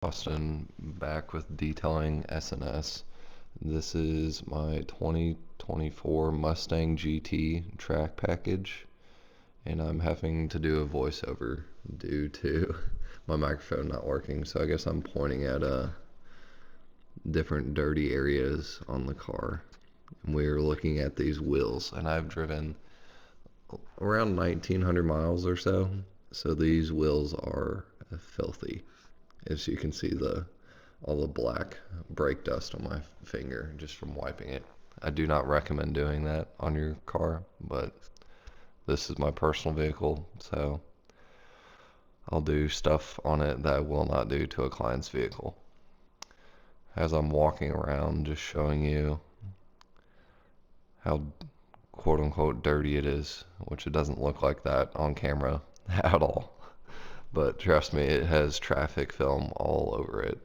Austin, back with detailing S&S. This is my 2024 Mustang GT track package, and I'm having to do a voiceover due to my microphone not working, so I guess I'm pointing at different dirty areas on the car. And we're looking at these wheels, and I've driven around 1900 miles or so, so these wheels are filthy. As you can see, all the black brake dust on my finger just from wiping it. I do not recommend doing that on your car, but this is my personal vehicle, so I'll do stuff on it that I will not do to a client's vehicle. As I'm walking around, just showing you how quote-unquote dirty it is, which it doesn't look like that on camera at all. But trust me, it has traffic film all over it.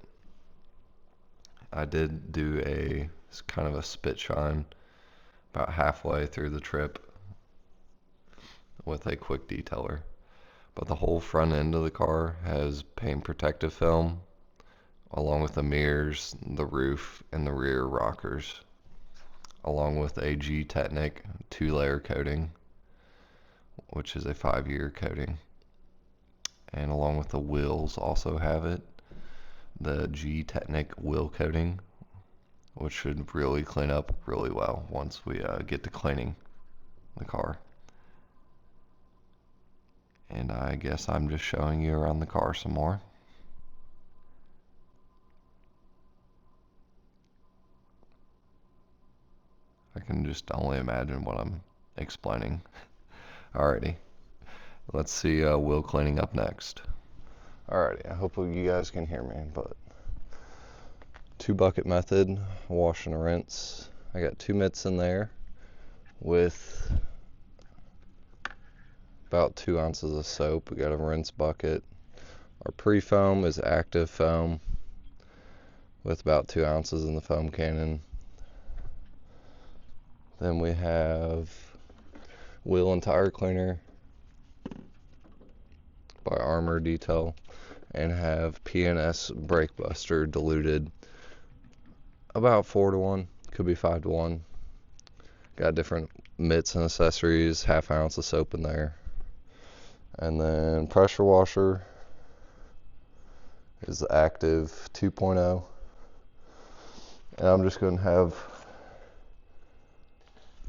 I did do a kind of a spit shine about halfway through the trip with a quick detailer. But the whole front end of the car has paint protective film, along with the mirrors, the roof, and the rear rockers, along with a G-Technic 2-layer coating, which is a 5-year coating. And along with the wheels also have it, the G-Technic wheel coating, which should really clean up really well once we get to cleaning the car. And I guess I'm just showing you around the car some more. I can just only imagine what I'm explaining. Alrighty, let's see wheel cleaning up next. Alrighty, I hope you guys can hear me, but 2-bucket method, wash and rinse. I got 2 mitts in there with about 2 ounces of soap. We got a rinse bucket. Our pre-foam is active foam with about 2 ounces in the foam cannon. Then we have wheel and tire cleaner by Armor Detail, and have P&S brake buster diluted about 4-to-1, could be 5-to-1. Got different mitts and accessories, half ounce of soap in there. And then pressure washer is the active 2.0. And I'm just going to have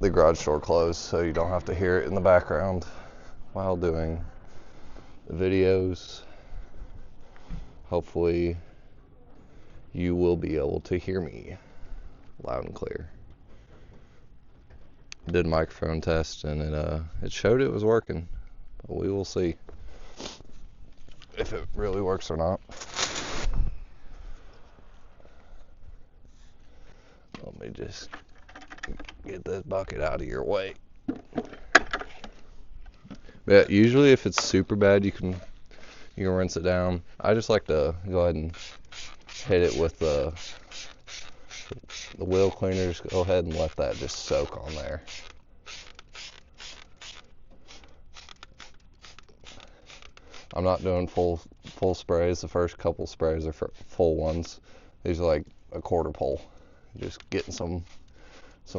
the garage door closed so you don't have to hear it in the background while doing the videos. Hopefully you will be able to hear me loud and clear. Did a microphone test and it showed it was working, but we will see if it really works or not. Let me just get this bucket out of your way. Yeah, usually if it's super bad, you can rinse it down. I just like to go ahead and hit it with the wheel cleaner. Just go ahead and let that just soak on there. I'm not doing full sprays. The first couple sprays are for full ones. These are like a quarter pull. Just getting some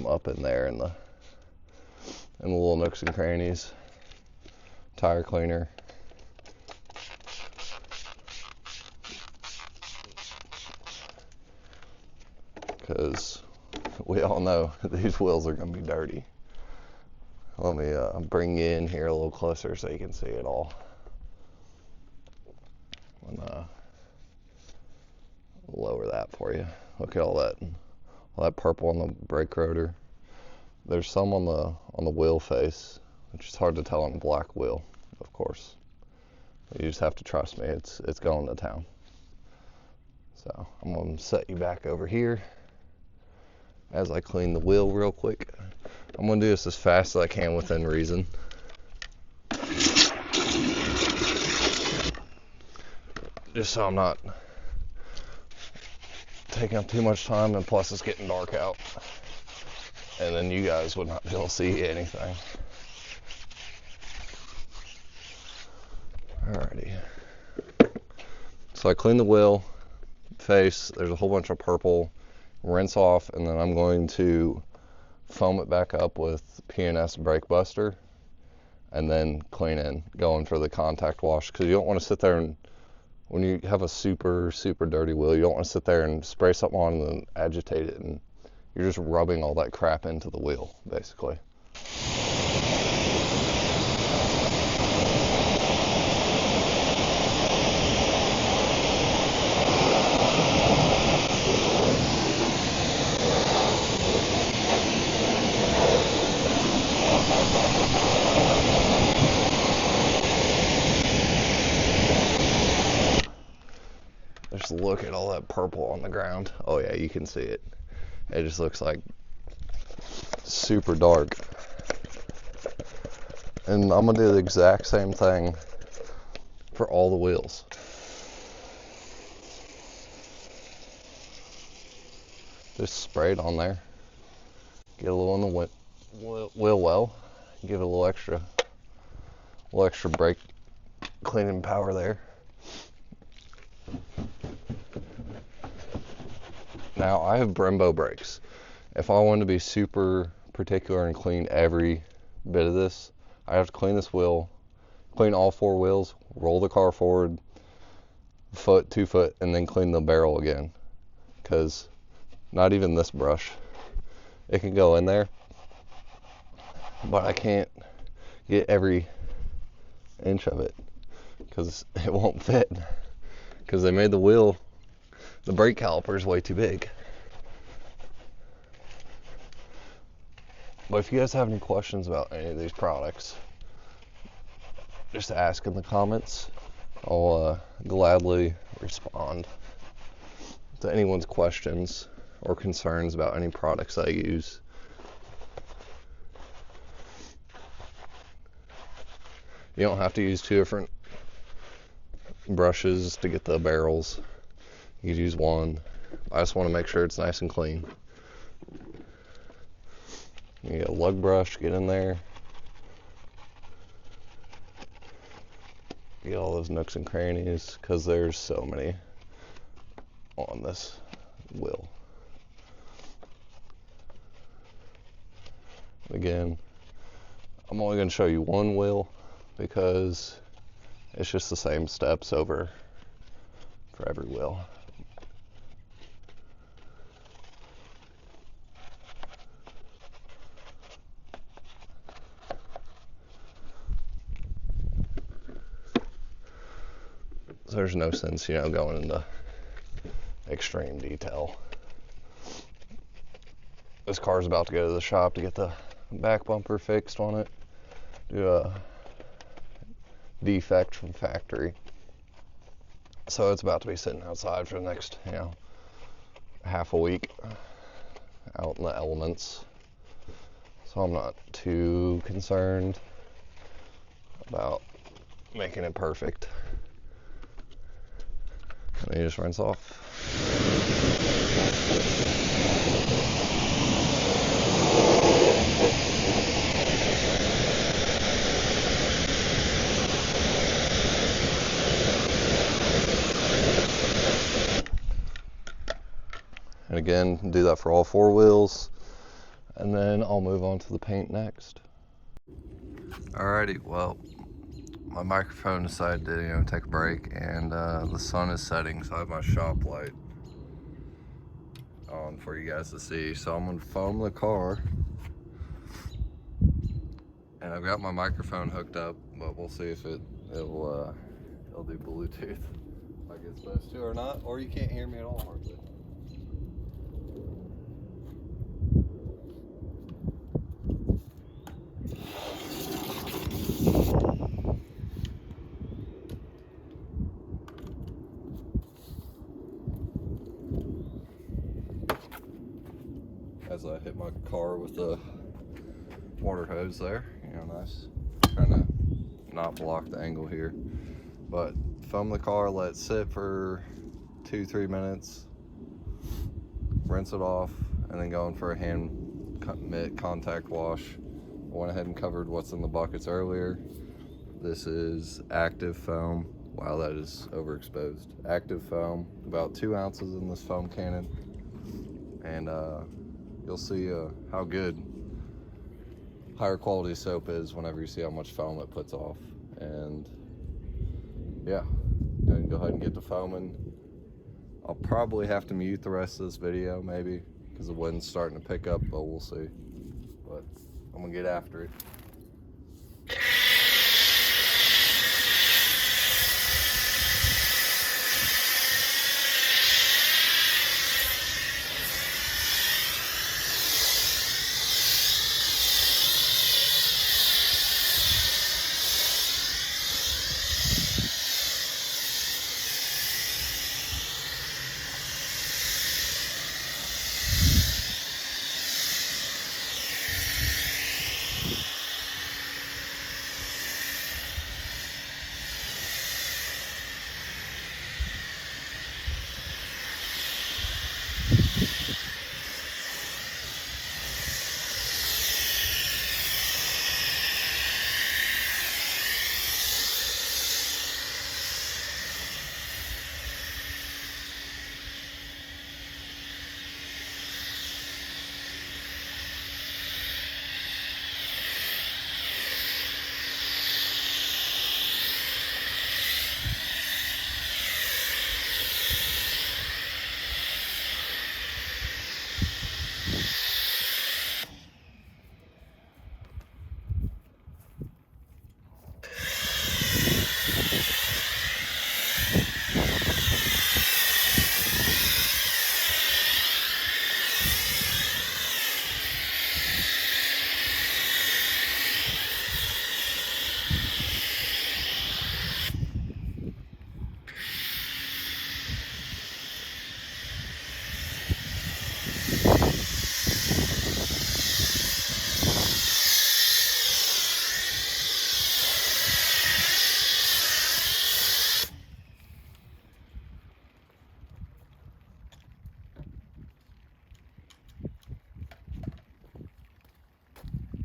up in there in the little nooks and crannies. Tire cleaner. Because we all know these wheels are going to be dirty. Let me bring you in here a little closer so you can see it all. And lower that for you. Look at all that purple on the brake rotor. There's some on the wheel face, which is hard to tell on a black wheel, of course. You just have to trust me. It's going to town. So I'm going to set you back over here as I clean the wheel real quick. I'm going to do this as fast as I can within reason. Just so I'm not taking up too much time, and plus it's getting dark out. And then you guys would not be able to see anything. Alrighty. So I cleaned the wheel, face, there's a whole bunch of purple. Rinse off, and then I'm going to foam it back up with P&S Brake Buster, and then clean in, going for the contact wash, because you don't want to sit there and, when you have a super dirty wheel, you don't want to sit there and spray something on and then agitate it, and you're just rubbing all that crap into the wheel, basically. Just look at all that purple on the ground. Oh yeah, you can see it. It just looks like super dark. And I'm gonna do the exact same thing for all the wheels. Just spray it on there. Get a little in the wheel well. Give it a little extra brake cleaning power there. Now, I have Brembo brakes. If I wanted to be super particular and clean every bit of this, I have to clean this wheel, clean all 4 wheels, roll the car forward, foot, 2 foot, and then clean the barrel again. Because not even this brush, it can go in there, but I can't get every inch of it because it won't fit. Because they made the wheel, the brake caliper is way too big. But if you guys have any questions about any of these products, just ask in the comments. I'll gladly respond to anyone's questions or concerns about any products I use. You don't have to use 2 different brushes to get the barrels. You could use 1. I just want to make sure it's nice and clean. You get a lug brush, get in there. Get all those nooks and crannies, because there's so many on this wheel. Again, I'm only going to show you 1 wheel because it's just the same steps over for every wheel. So there's no sense, going into extreme detail. This car's about to go to the shop to get the back bumper fixed on it. Do a defect from factory. So it's about to be sitting outside for the next, half a week out in the elements. So I'm not too concerned about making it perfect. And then you just rinse off. And again, do that for all 4 wheels. And then I'll move on to the paint next. Alrighty, well, my microphone decided to take a break, and the sun is setting, so I have my shop light on for you guys to see. So I'm gonna foam the car, and I've got my microphone hooked up, but we'll see if it'll do Bluetooth like it's supposed to or not, or you can't hear me at all hardly. As I hit my car with the water hose there, nice. Trying to not block the angle here. But foam the car, let it sit for 2-3 minutes, rinse it off, and then going for a hand mitt contact wash. I went ahead and covered what's in the buckets earlier. This is active foam, Wow, that is overexposed. Active foam, about 2 ounces in this foam cannon. And you'll see how good higher quality soap is whenever you see how much foam it puts off. And yeah, gonna go ahead and get to foaming. I'll probably have to mute the rest of this video maybe because the wind's starting to pick up, but we'll see. But I'm gonna get after it.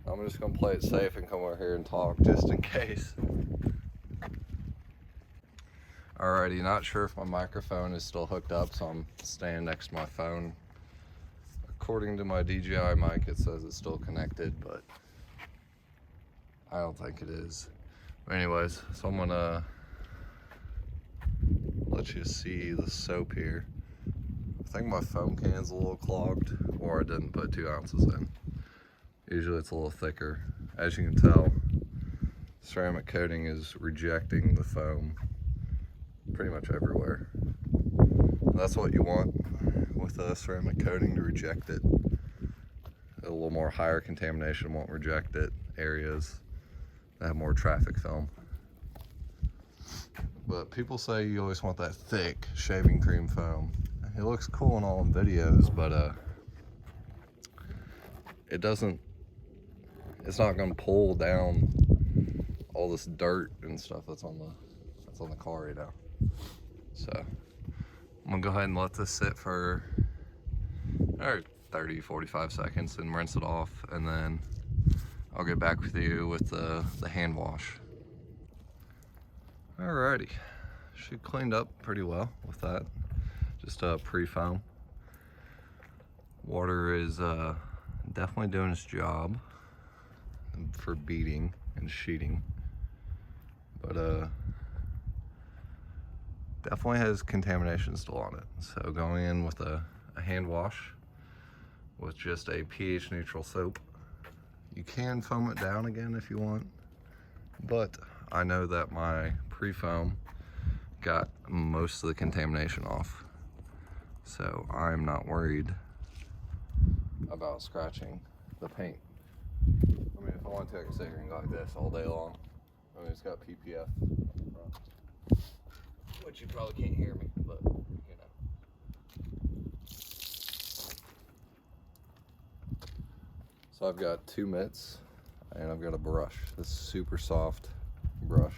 I'm just gonna play it safe and come over here and talk just in case. Alrighty, not sure if my microphone is still hooked up, so I'm staying next to my phone. According to my DJI mic, it says it's still connected, but I don't think it is. But anyways, so I'm gonna let you see the soap here. I think my foam can's a little clogged, or I didn't put 2 ounces in. Usually it's a little thicker. As you can tell, ceramic coating is rejecting the foam pretty much everywhere. That's what you want with a ceramic coating, to reject it. A little more higher contamination won't reject it. Areas that have more traffic film. But people say you always want that thick shaving cream foam. It looks cool in all in videos, but it doesn't, it's not gonna pull down all this dirt and stuff that's on the car right now. So I'm gonna go ahead and let this sit for 30-45 seconds and rinse it off, and then I'll get back with you with the hand wash. Alrighty, she cleaned up pretty well with that. Just pre-foam. Water is definitely doing its job for beading and sheeting, but definitely has contamination still on it. So going in with a hand wash with just a pH neutral soap. You can foam it down again if you want, but I know that my pre-foam got most of the contamination off, so I'm not worried about scratching the paint. I mean, if I want to, I can sit here and go like this all day long. I mean, it's got PPF, which you probably can't hear me, but you know. So I've got 2 mitts and I've got a brush. This super soft brush.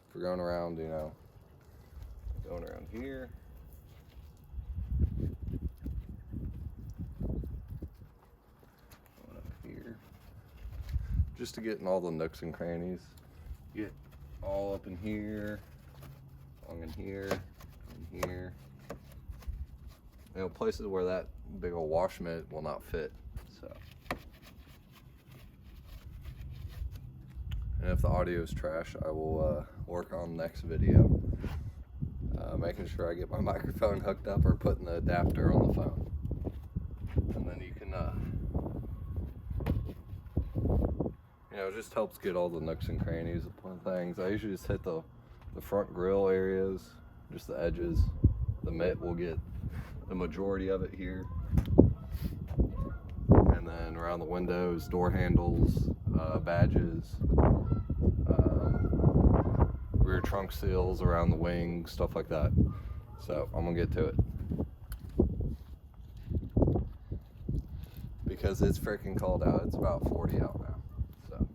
If we're going around, you know, going around here. Going up here. Just to get in all the nooks and crannies. Get all up in here. along in here, in here. You know, places where that big old wash mitt will not fit. So, and if the audio is trash, I will work on the next video, making sure I get my microphone hooked up or putting the adapter on the phone, and then you can, you know, it just helps get all the nooks and crannies of things. I usually just hit the front grill areas, just the edges. The mitt will get the majority of it here, and then around the windows, door handles, badges, rear trunk seals around the wings, stuff like that. So I'm gonna get to it because it's freaking cold out. It's about 40 out now. So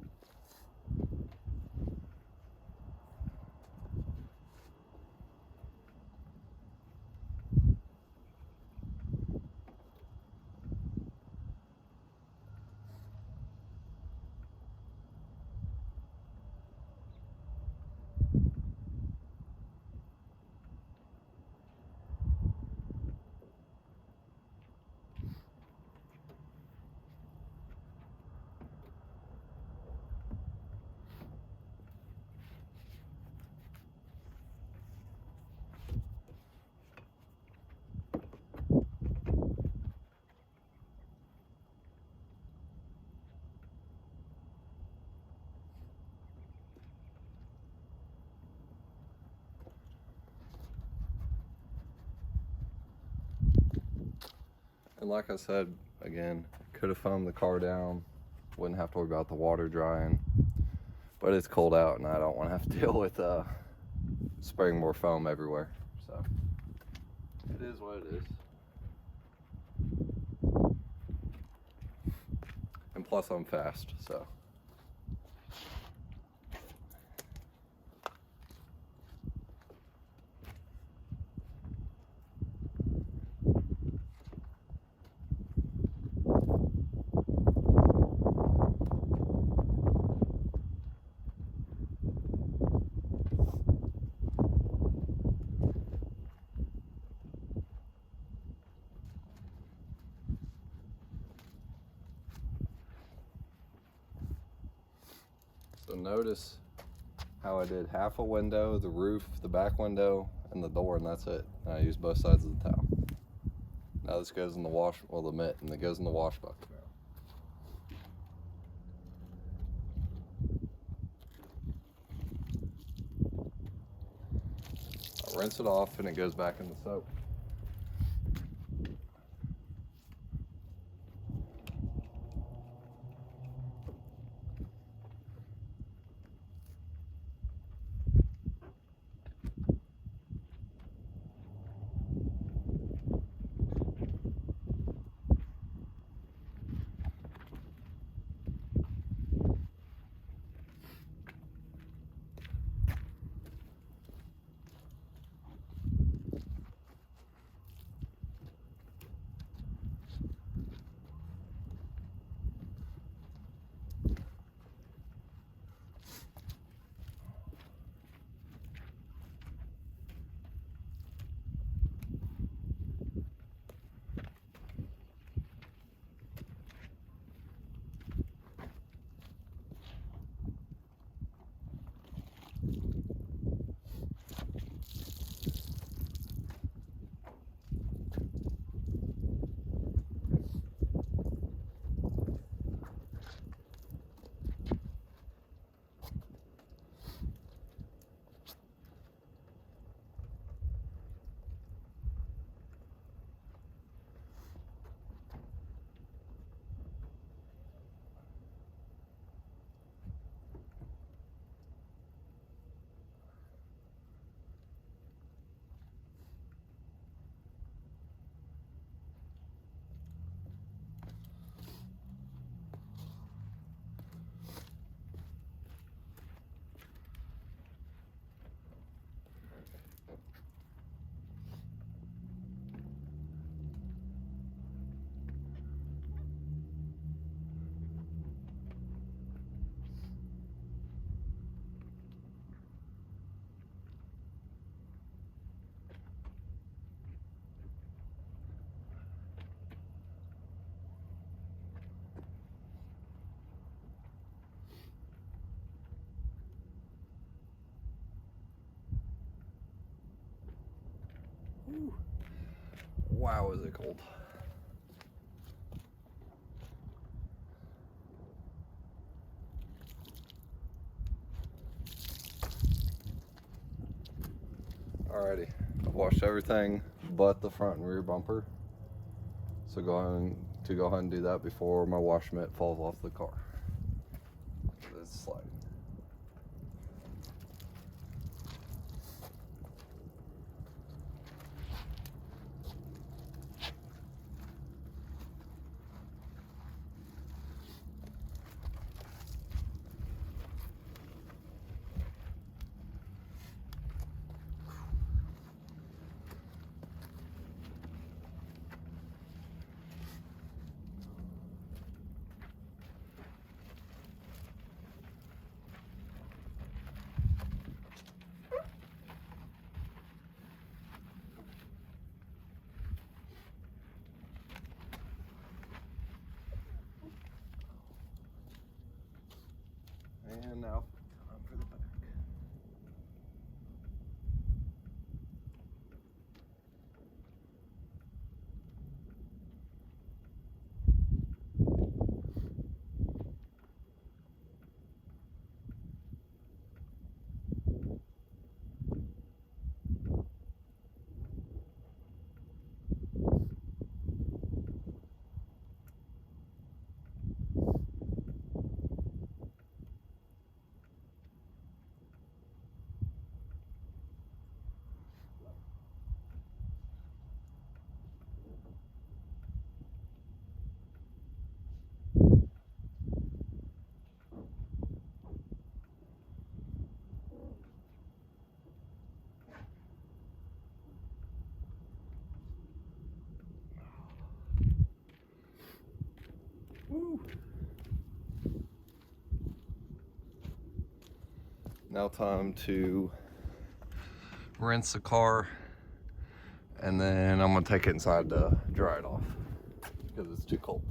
and like I said, again, could have foamed the car down, wouldn't have to worry about the water drying, but it's cold out and I don't want to have to deal with spraying more foam everywhere. So it is what it is. And plus I'm fast, so. So notice how I did half a window, the roof, the back window, and the door, and that's it. And I used both sides of the towel. Now this goes in the wash, well, the mitt, and it goes in the wash bucket now. I rinse it off and it goes back in the soap. Whew. Wow, is it cold. Alrighty, I've washed everything but the front and rear bumper. So go ahead and do that before my wash mitt falls off the car. It's sliding. And now, time for the back. Woo. Now time to rinse the car, and then I'm gonna take it inside to dry it off because it's too cold.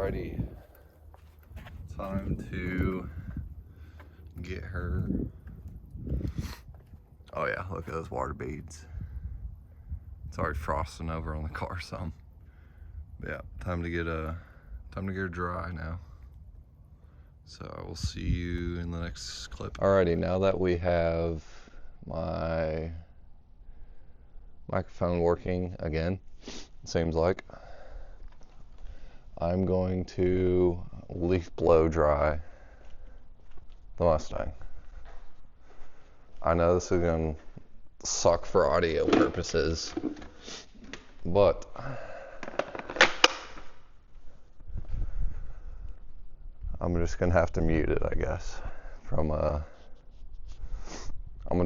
Alrighty, time to get her. Oh yeah, look at those water beads. It's already frosting over on the car some. But yeah, time to get her dry now. So I will see you in the next clip. Alrighty, now that we have my microphone working again, it seems like, I'm going to leaf blow dry the Mustang. I know this is going to suck for audio purposes, but I'm just going to have to mute it, I guess. I'm going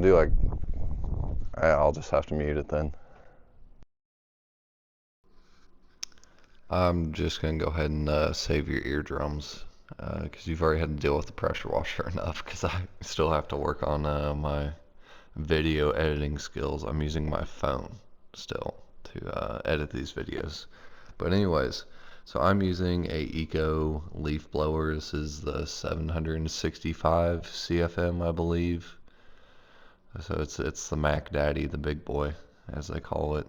to do like, I'll just have to mute it then. I'm just going to go ahead and save your eardrums, because you've already had to deal with the pressure washer enough, because I still have to work on my video editing skills. I'm using my phone still to edit these videos. But anyways, so I'm using a Eco leaf blower. This is the 765 CFM, I believe. So it's the Mac Daddy, the big boy, as they call it.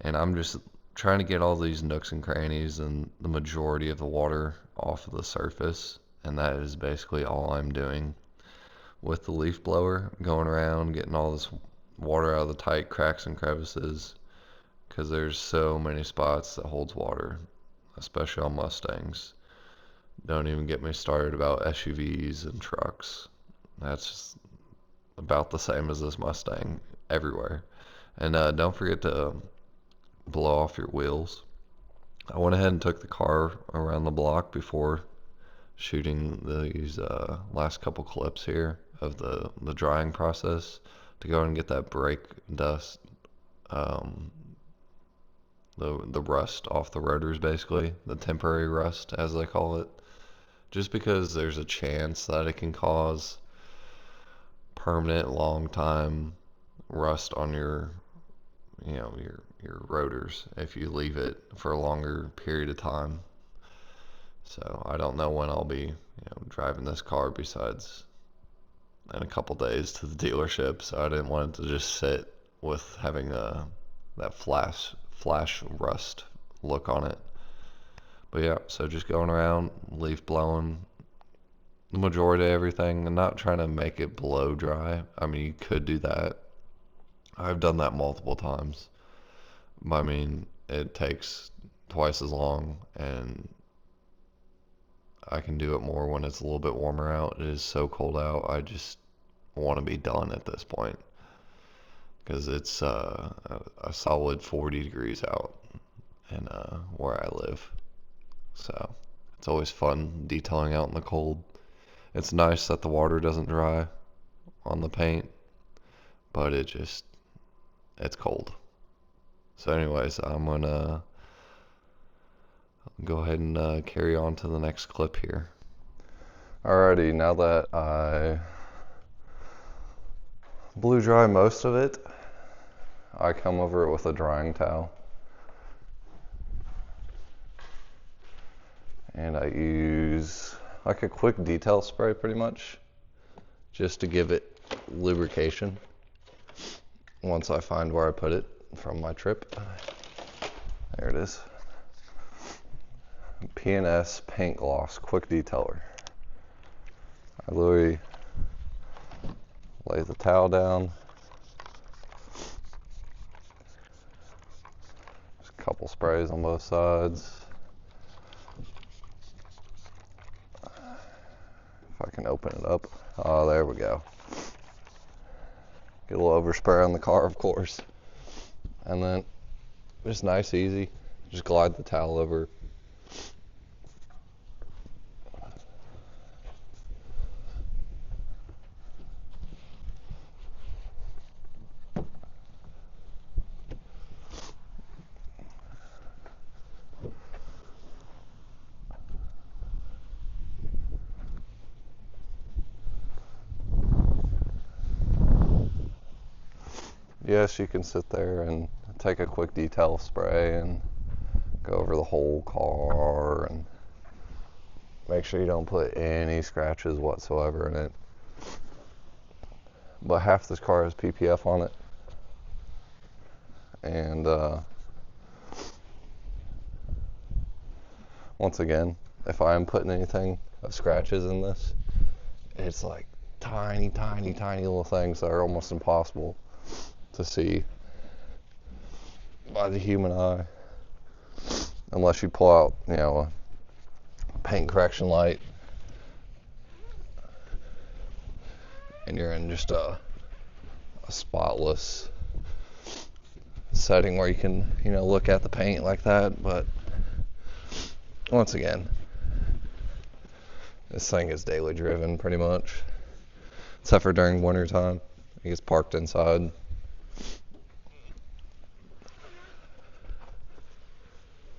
And I'm just trying to get all these nooks and crannies and the majority of the water off of the surface, and that is basically all I'm doing with the leaf blower, going around getting all this water out of the tight cracks and crevices, because there's so many spots that holds water, especially on Mustangs. Don't even get me started about SUVs and trucks. That's just about the same as this Mustang everywhere. And don't forget to blow off your wheels. I went ahead and took the car around the block before shooting these last couple clips here of the drying process to go and get that brake dust, the rust off the rotors, basically the temporary rust as they call it, just because there's a chance that it can cause permanent long time rust on your rotors if you leave it for a longer period of time. So I don't know when I'll be driving this car besides in a couple days to the dealership, so I didn't want it to just sit with having that flash rust look on it. But yeah, so just going around leaf blowing the majority of everything and not trying to make it blow dry. I mean, you could do that. I've done that multiple times. I mean, it takes twice as long, and I can do it more when it's a little bit warmer out. It is so cold out. I just want to be done at this point, because it's a solid 40 degrees out in where I live. So it's always fun detailing out in the cold. It's nice that the water doesn't dry on the paint, but it's cold. So anyways, I'm gonna go ahead and carry on to the next clip here. Alrighty, now that I blew dry most of it, I come over it with a drying towel. And I use like a quick detail spray pretty much, just to give it lubrication once I find where I put it from my trip. There it is. P&S Paint Gloss Quick Detailer. I literally lay the towel down, just a couple sprays on both sides. If I can open it up. Oh, there we go. Get a little overspray on the car, of course. And then just nice, easy. Just glide the towel over. Yes, you can sit there and take a quick detail spray and go over the whole car and make sure you don't put any scratches whatsoever in it. But half this car has PPF on it. And once again, if I am putting anything of scratches in this, it's like tiny, tiny, tiny little things that are almost impossible to see by the human eye, unless you pull out, a paint correction light and you're in just a spotless setting where you can, look at the paint like that. But once again, this thing is daily driven pretty much, except for during winter time. It gets parked inside.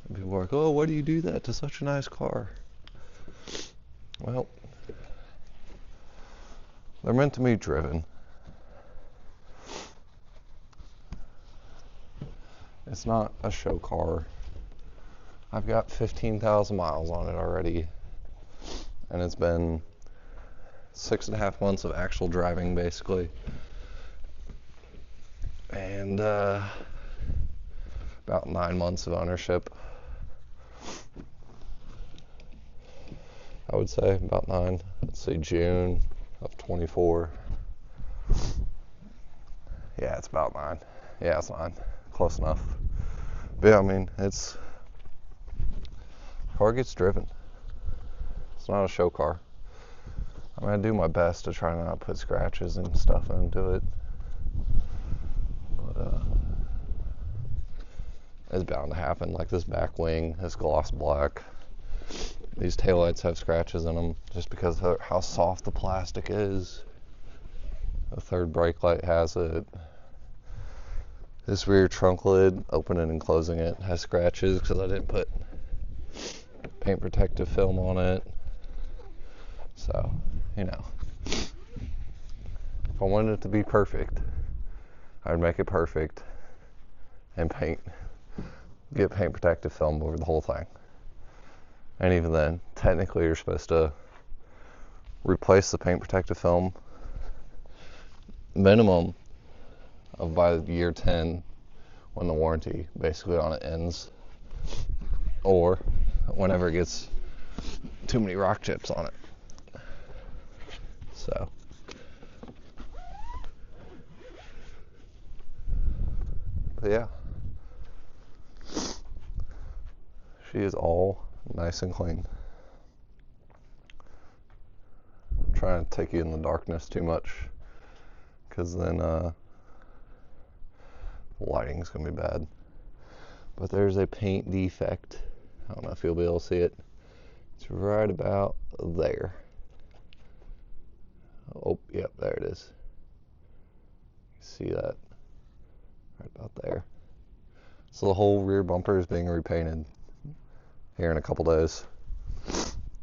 And people are like, oh, why do you do that to such a nice car? Well, they're meant to be driven. It's not a show car. I've got 15,000 miles on it already, and it's been 6.5 months of actual driving, basically, and about 9 months of ownership. I would say about 9. Let's say June of 24. Yeah, it's about 9. Yeah, it's 9. Close enough. But yeah, I mean, car gets driven. It's not a show car. I mean, I do my best to try not to put scratches and stuff into it. But it's bound to happen. Like this back wing is gloss black. These taillights have scratches in them just because of how soft the plastic is. The third brake light has it. This rear trunk lid, opening and closing it, has scratches because I didn't put paint protective film on it. So, if I wanted it to be perfect, I'd make it perfect and get paint protective film over the whole thing. And even then, technically you're supposed to replace the paint protective film minimum of by year 10 when the warranty basically on it ends, or whenever it gets too many rock chips on it. So but yeah, she is all nice and clean. I'm trying to take you in the darkness too much, because then lighting's gonna be bad. But there's a paint defect. I don't know if you'll be able to see it. It's right about there. Oh, yep, there it is. See that? Right about there. So the whole rear bumper is being repainted here in a couple days.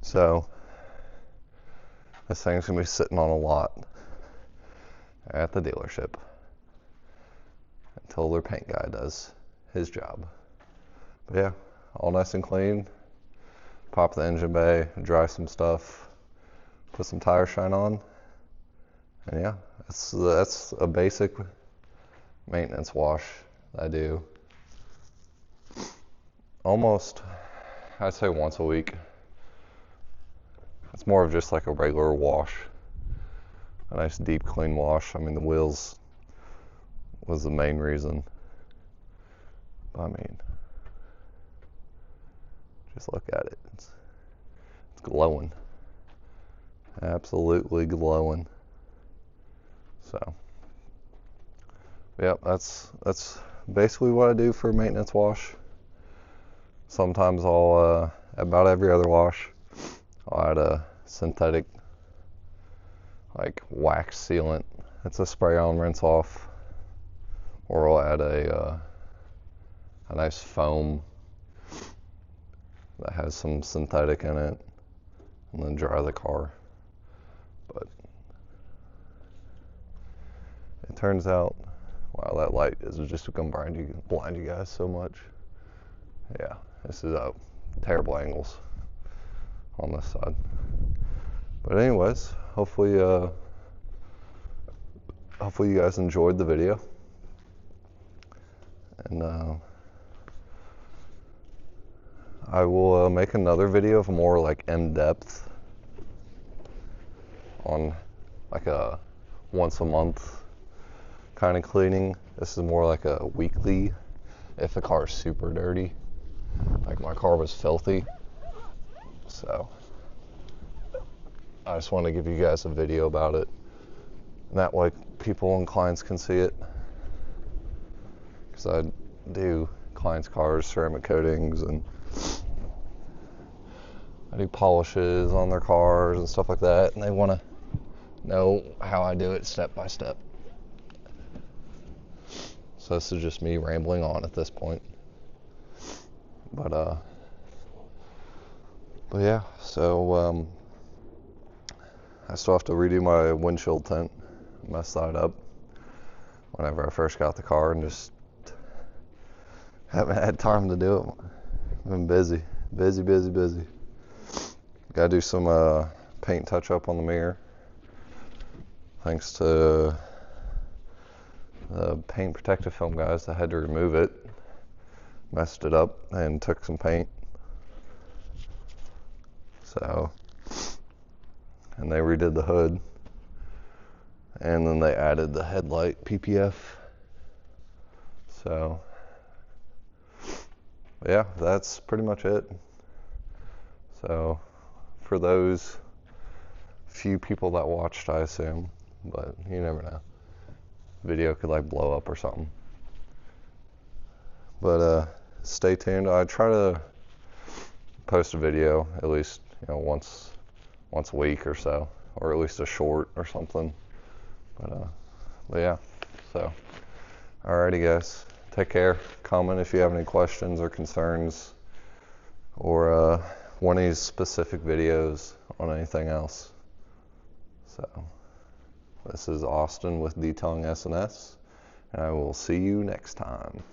So this thing's gonna be sitting on a lot at the dealership until their paint guy does his job. But yeah, all nice and clean. Pop the engine bay, dry some stuff, put some tire shine on, and yeah, that's a basic maintenance wash that I do almost, I'd say once a week. It's more of just like a regular wash, a nice deep clean wash. I mean, the wheels was the main reason. I mean, just look at it. It's glowing. Absolutely glowing. So, yeah, that's basically what I do for a maintenance wash. Sometimes I'll, about every other wash, I'll add a synthetic, like wax sealant. It's a spray on, rinse off. Or I'll add a nice foam that has some synthetic in it, and then dry the car. But it turns out, wow, that light is just going to blind you guys so much. Yeah, This is terrible angles on this side. But anyways, hopefully you guys enjoyed the video. And I will make another video of more like in-depth on like a once a month kind of cleaning. This is more like a weekly if the car is super dirty. Like my car was filthy. So I just want to give you guys a video about it. And that way people and clients can see it. Because I do clients' cars, ceramic coatings, and I do polishes on their cars and stuff like that. And they want to know how I do it step by step. So this is just me rambling on at this point. But yeah, so I still have to redo my windshield tint. Messed that up whenever I first got the car and just haven't had time to do it. I've been busy. Gotta do some paint touch up on the mirror. Thanks to the paint protective film guys that had to remove it. Messed it up and took some paint. So, and they redid the hood. And then they added the headlight PPF. So, yeah, that's pretty much it. So, for those few people that watched, I assume, but you never know. Video could like blow up or something. But stay tuned. I try to post a video at least, once a week or so, or at least a short or something. But yeah, so alrighty guys, take care. Comment if you have any questions or concerns, or want any specific videos on anything else. So this is Austin with Detailing S&S, and I will see you next time.